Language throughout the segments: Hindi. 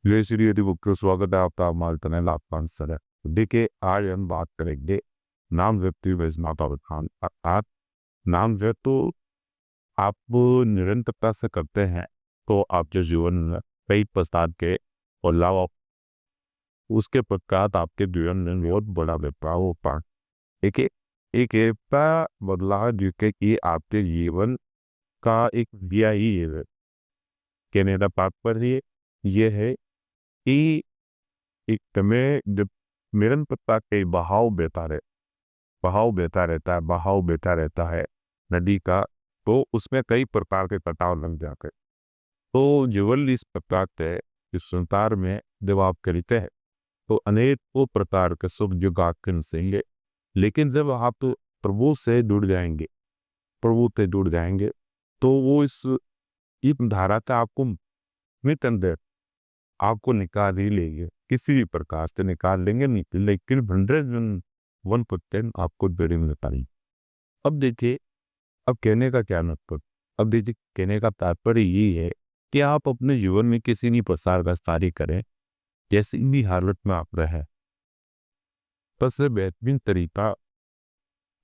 जय श्री हरि मुख्य स्वागत है आपका हमारे चैनल आपका आंसर है। देखिए आज हम बात करेंगे नाम व्यक्ति वैजनाथ अवधान अर्थात नाम व्यक्ति तो आप निरंतरता से करते हैं तो आपके जीवन में कई प्रसाद के और लाभ उसके पश्चात आपके जीवन में बहुत बड़ा बदलाव होता है। देखिए एक ऐसा बदलाव जिसके कि आपके जीवन का एक दिया ही है। कहने का तात्पर्य ये है कि एक समय जब निरंतरता के बहाव बहता रहता है नदी का, तो उसमें कई प्रकार के कटाव लग जाते हैं। तो जीवन इस प्रकार से इस संसार में जब आप करते हैं तो अनेकों प्रकार के सुख युग आपके नसेंगे, लेकिन जब आप प्रभु से जुड़ जाएंगे तो वो इस धारा से आपको नित अंदर आपको निकाल ही लेंगे, किसी भी प्रकार से निकाल लेंगे नहीं, लेकिन 101% आपको बेड़ी में निकालेंगे। अब देखिए, अब कहने का क्या मतलब, अब देखिए कहने का तात्पर्य ये है कि आप अपने जीवन में किसी भी प्रसार का कार्य करें, जैसी भी हालत में आप रहे, सबसे बेहतरीन तरीका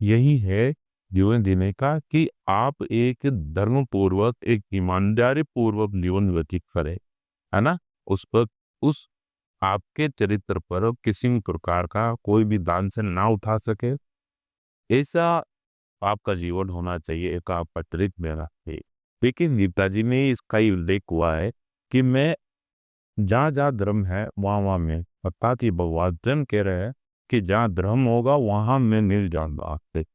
यही है जीवन जीने का कि आप एक धर्म पूर्वक एक ईमानदारी पूर्वक जीवन व्यतीत करें, है ना। उस पर उस आपके चरित्र पर किसी भी प्रकार का कोई भी दान से ना उठा सके, ऐसा आपका जीवन होना चाहिए, एक आपका चरित्र मेरा है। लेकिन गीता जी में इसका ही उल्लेख हुआ है कि मैं जहाँ जहाँ धर्म है वहाँ वहाँ में, अर्थात ये भगवान स्वयं कह रहे हैं कि जहाँ धर्म होगा वहाँ मैं मिल जाऊंगा आपसे।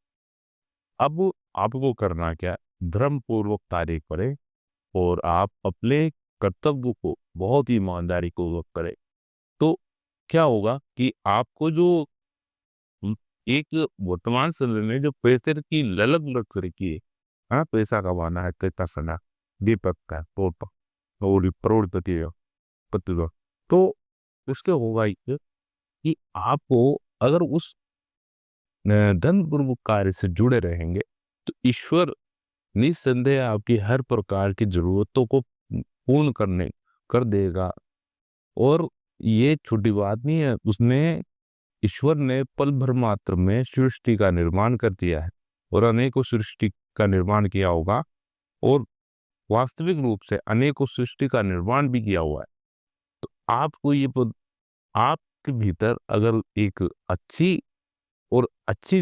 अब आपको करना क्या, धर्म पूर्वक कार्य करें और आप अपने कर्तव्य को बहुत ही ईमानदारी पूर्वक करें। तो क्या होगा कि आपको जो एक वर्तमान समय में जो पैसे की ललक लग रही है, हाँ पैसा कमाना है, कैसा सना दीपक का पोपा और करोड़पति पति, तो उससे होगा ये कि आपको अगर उस धन पूर्वक कार्य से जुड़े रहेंगे तो ईश्वर निस्संदेह आपकी हर प्रकार की जरूरतों को पूर्ण करने कर देगा। और ये छोटी बात नहीं है, उसने ईश्वर ने पल भर मात्र में सृष्टि का निर्माण कर दिया है और अनेकों सृष्टि का निर्माण किया होगा, और वास्तविक रूप से अनेकों सृष्टि का निर्माण भी किया हुआ है। तो आपको आपके भीतर अगर एक अच्छी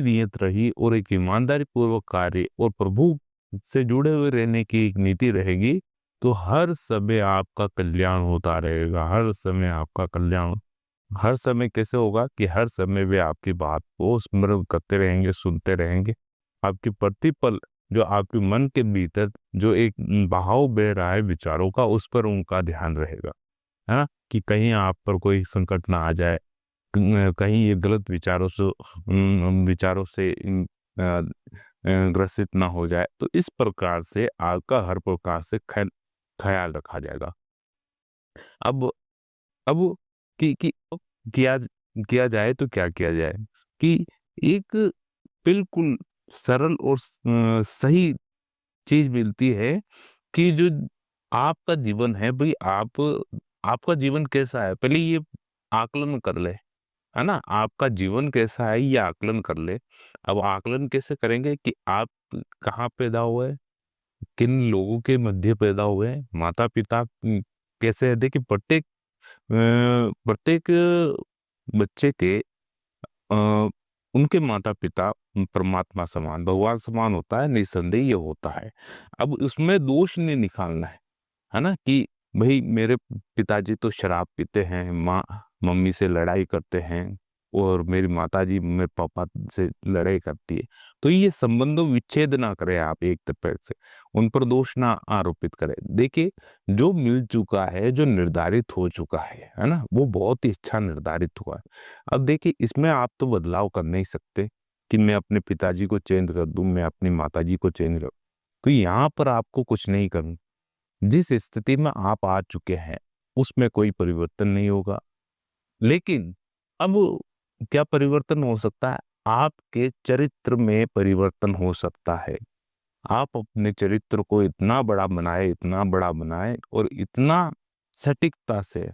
नीयत रही और एक ईमानदारी पूर्वक कार्य और प्रभु से जुड़े हुए रहने की एक नीति रहेगी, तो हर समय आपका कल्याण होता रहेगा। हर समय कैसे होगा कि हर समय वे आपकी बात को स्मरण करते रहेंगे, सुनते रहेंगे। आपकी प्रतिपल जो आपके मन के भीतर जो एक बहाव बह रहा है विचारों का, उस पर उनका ध्यान रहेगा, है ना, कि कहीं आप पर कोई संकट ना आ जाए, कहीं ये गलत विचारों से ग्रसित ना हो जाए। तो इस प्रकार से आपका हर प्रकार से ख्याल रखा जाएगा। अब अब कि किया किया जाए तो क्या किया जाए कि एक बिल्कुल सरल और सही चीज मिलती है कि जो आपका जीवन है भाई, आपका जीवन कैसा है, पहले ये आकलन कर ले, है ना। आपका जीवन कैसा है ये आकलन कर ले। अब आकलन कैसे करेंगे कि आप कहाँ पैदा हुए, किन लोगों के मध्य पैदा हुए, माता पिता कैसे है। देखिए प्रत्येक बच्चे के उनके माता पिता परमात्मा समान भगवान समान होता है, निसंदेह ये होता है। अब उसमें दोष नहीं निकालना है ना, कि भाई मेरे पिताजी तो शराब पीते हैं, माँ मम्मी से लड़ाई करते हैं, और मेरी माताजी मेरे पापा से लड़ाई करती है। तो ये संबंधों विच्छेद ना करें आप एक तरह से, उन पर दोष ना आरोपित करें। देखिए जो मिल चुका है, जो निर्धारित हो चुका है ना, वो बहुत ही अच्छा निर्धारित हुआ है। अब देखिए इसमें आप तो बदलाव कर नहीं सकते कि मैं अपने पिताजी को चेंज कर दूं, मैं अपनी माताजी को चेंज कर, तो यहाँ पर आपको कुछ नहीं करना। जिस स्थिति में आप आ चुके हैं उसमें कोई परिवर्तन नहीं होगा। लेकिन अब क्या परिवर्तन हो सकता है, आपके चरित्र में परिवर्तन हो सकता है। आप अपने चरित्र को इतना बड़ा बनाए और इतना सटीकता से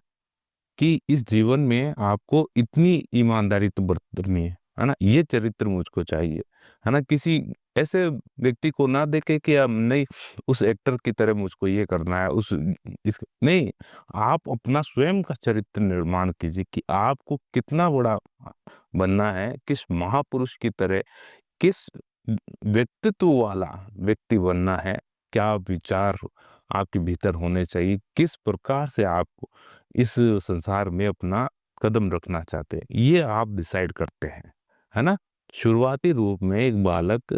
कि इस जीवन में आपको इतनी ईमानदारी तो बरतनी है ना, ये चरित्र मुझको चाहिए, है ना। किसी ऐसे व्यक्ति को ना देखे कि अब नहीं उस एक्टर की तरह मुझको ये करना है, उस इस नहीं, आप अपना स्वयं का चरित्र निर्माण कीजिए कि आपको कितना बड़ा बनना है, किस महापुरुष की तरह, किस व्यक्तित्व वाला व्यक्ति बनना है, क्या विचार आपके भीतर होने चाहिए, किस प्रकार से आप इस संसार में अपना कदम रखना चाहते हैं, ये आप डिसाइड करते हैं, है ना। शुरुआती रूप में एक बालक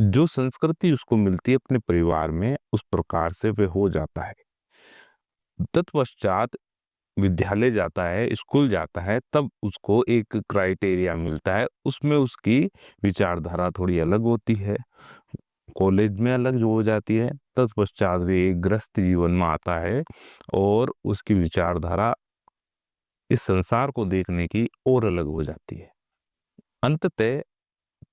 जो संस्कृति उसको मिलती है अपने परिवार में, उस प्रकार से वह हो जाता है। तत्पश्चात विद्यालय जाता है, स्कूल जाता है, तब उसको एक क्राइटेरिया मिलता है, उसमें उसकी विचारधारा थोड़ी अलग होती है, कॉलेज में अलग जो हो जाती है। तत्पश्चात वे एक गृहस्थ जीवन में आता है और उसकी विचारधारा इस संसार को देखने की और अलग हो जाती है। अंततः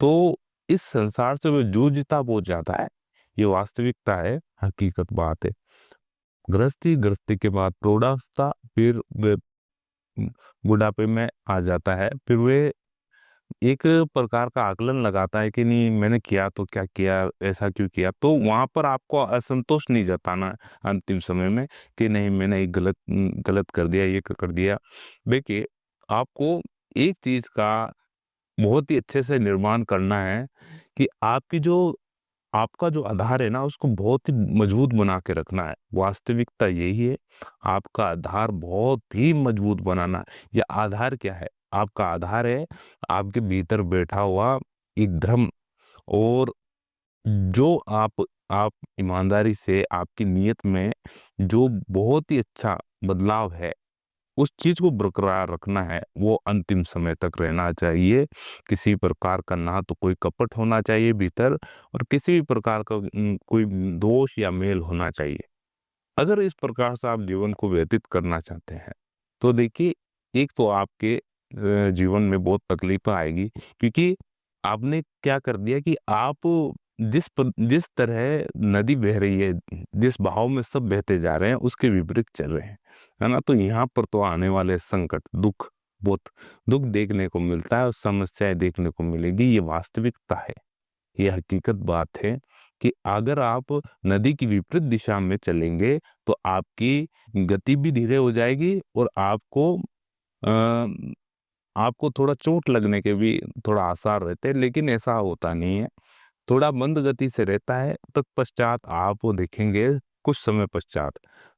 तो इस संसार से वो जूझता बहुत जाता है, ये वास्तविकता है, हकीकत बात है। गृहस्थी के बाद प्रौढ़ावस्था, फिर वे बुढ़ापे में आ जाता है, फिर वे एक प्रकार का आकलन लगाता है कि नहीं मैंने किया तो क्या किया, ऐसा क्यों किया। तो वहां पर आपको असंतोष नहीं जताना अंतिम समय में कि नहीं मैंने एक गलत कर दिया, ये कर दिया। देखिए, आपको एक चीज का बहुत ही अच्छे से निर्माण करना है कि आपका जो आधार है ना, उसको बहुत ही मजबूत बना के रखना है। वास्तविकता यही है, आपका आधार बहुत ही मजबूत बनाना है। ये आधार क्या है? आपका आधार है आपके भीतर बैठा हुआ एक धर्म, और जो आप ईमानदारी से आपकी नीयत में जो बहुत ही अच्छा बदलाव है, उस चीज को बरकरार रखना है, वो अंतिम समय तक रहना चाहिए। किसी प्रकार का ना तो कोई कपट होना चाहिए भीतर, और किसी भी प्रकार का कोई दोष या मेल होना चाहिए। अगर इस प्रकार से आप जीवन को व्यतीत करना चाहते हैं, तो देखिए, एक तो आपके जीवन में बहुत तकलीफ आएगी, क्योंकि आपने क्या कर दिया कि आप जिस तरह नदी बह रही है, जिस बहाव में सब बहते जा रहे हैं, उसके विपरीत चल रहे हैं, है ना। तो यहाँ पर तो आने वाले संकट, बहुत दुख देखने को मिलता है और समस्याएं देखने को मिलेगी। ये वास्तविकता है, ये हकीकत बात है कि अगर आप नदी की विपरीत दिशा में चलेंगे तो आपकी गति भी धीरे हो जाएगी, और आपको थोड़ा चोट लगने के भी थोड़ा आसार रहते हैं, लेकिन ऐसा होता नहीं है, थोड़ा मंद गति से रहता है। तत्पश्चात आप वो देखेंगे, कुछ समय पश्चात,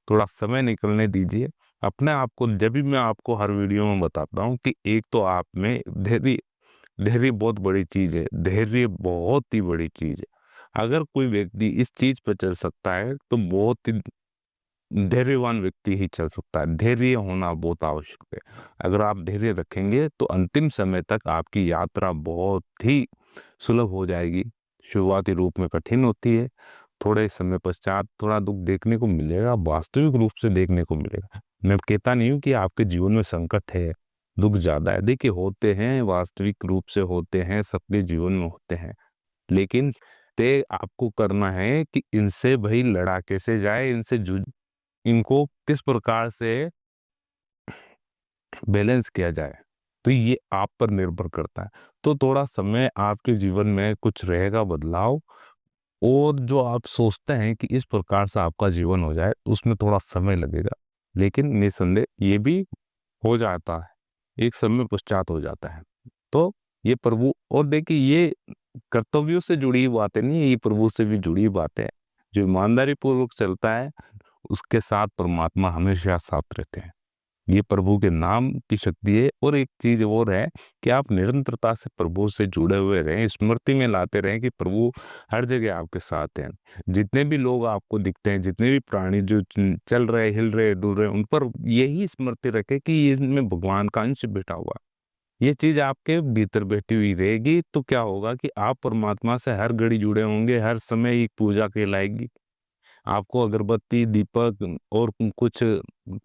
थोड़ा समय निकलने दीजिए अपने आप को। जब भी मैं आपको हर वीडियो में बताता हूँ कि एक तो आप में धैर्य, धैर्य बहुत बड़ी चीज है, धैर्य बहुत ही बड़ी चीज है। अगर कोई व्यक्ति इस चीज पर चल सकता है तो बहुत ही धैर्यवान व्यक्ति ही चल सकता है। धैर्य होना बहुत आवश्यक है। अगर आप धैर्य रखेंगे तो अंतिम समय तक आपकी यात्रा बहुत ही सुलभ हो जाएगी। शुरुआती रूप में कठिन होती है, थोड़े समय पश्चात थोड़ा दुख देखने को मिलेगा, वास्तविक रूप से देखने को मिलेगा। मैं कहता नहीं हूँ कि आपके जीवन में संकट है, दुख ज्यादा है, देखिए होते हैं, वास्तविक रूप से होते हैं, सबके जीवन में होते हैं, लेकिन तय आपको करना है कि इनसे भाई लड़ा कैसे जाए, इनको किस प्रकार से बैलेंस किया जाए, तो ये आप पर निर्भर करता है। तो थोड़ा समय आपके जीवन में कुछ रहेगा बदलाव, और जो आप सोचते हैं कि इस प्रकार से आपका जीवन हो जाए, उसमें थोड़ा समय लगेगा, लेकिन निसंदेह ये भी हो जाता है, एक समय पश्चात हो जाता है। तो ये प्रभु, और देखिए ये कर्तव्यों से जुड़ी हुई बातें नहीं है, ये प्रभु से भी जुड़ी हुई बातें हैं। जो ईमानदारी पूर्वक चलता है, उसके साथ परमात्मा हमेशा साथ रहते हैं। ये प्रभु के नाम की शक्ति है। और एक चीज और है कि आप निरंतरता से प्रभु से जुड़े हुए रहें, स्मृति में लाते रहें कि प्रभु हर जगह आपके साथ हैं। जितने भी लोग आपको दिखते हैं, जितने भी प्राणी जो चल रहे, हिल रहे, डुल रहे, उन पर यही स्मृति रखे कि इसमें भगवान का अंश बैठा हुआ। ये चीज आपके भीतर बैठी हुई रहेगी, तो क्या होगा कि आप परमात्मा से हर घड़ी जुड़े होंगे, हर समय एक पूजा कहलाएगी। आपको अगरबत्ती, दीपक और कुछ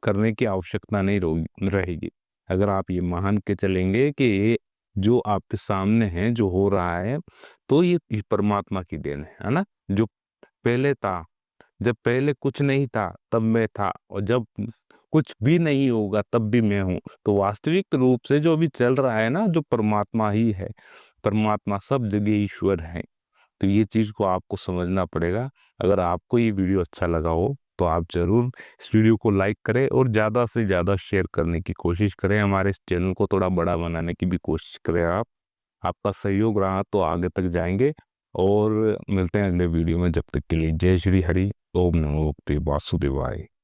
करने की आवश्यकता नहीं रहेगी। अगर आप ये मान के चलेंगे कि ये जो आपके सामने है, जो हो रहा है, तो ये परमात्मा की देन है ना। जो पहले था, जब पहले कुछ नहीं था तब मैं था, और जब कुछ भी नहीं होगा तब भी मैं हूँ। तो वास्तविक रूप से जो अभी चल रहा है ना, जो परमात्मा ही है, परमात्मा सब जगह ईश्वर है। तो ये चीज को आपको समझना पड़ेगा। अगर आपको ये वीडियो अच्छा लगा हो तो आप जरूर इस वीडियो को लाइक करें और ज़्यादा से ज़्यादा शेयर करने की कोशिश करें। हमारे इस चैनल को थोड़ा बड़ा बनाने की भी कोशिश करें आप। आपका सहयोग रहा तो आगे तक जाएंगे। और मिलते हैं अगले वीडियो में, जब तक के लिए जय श्री हरि। ओम नमो भगवते वासुदेवाय।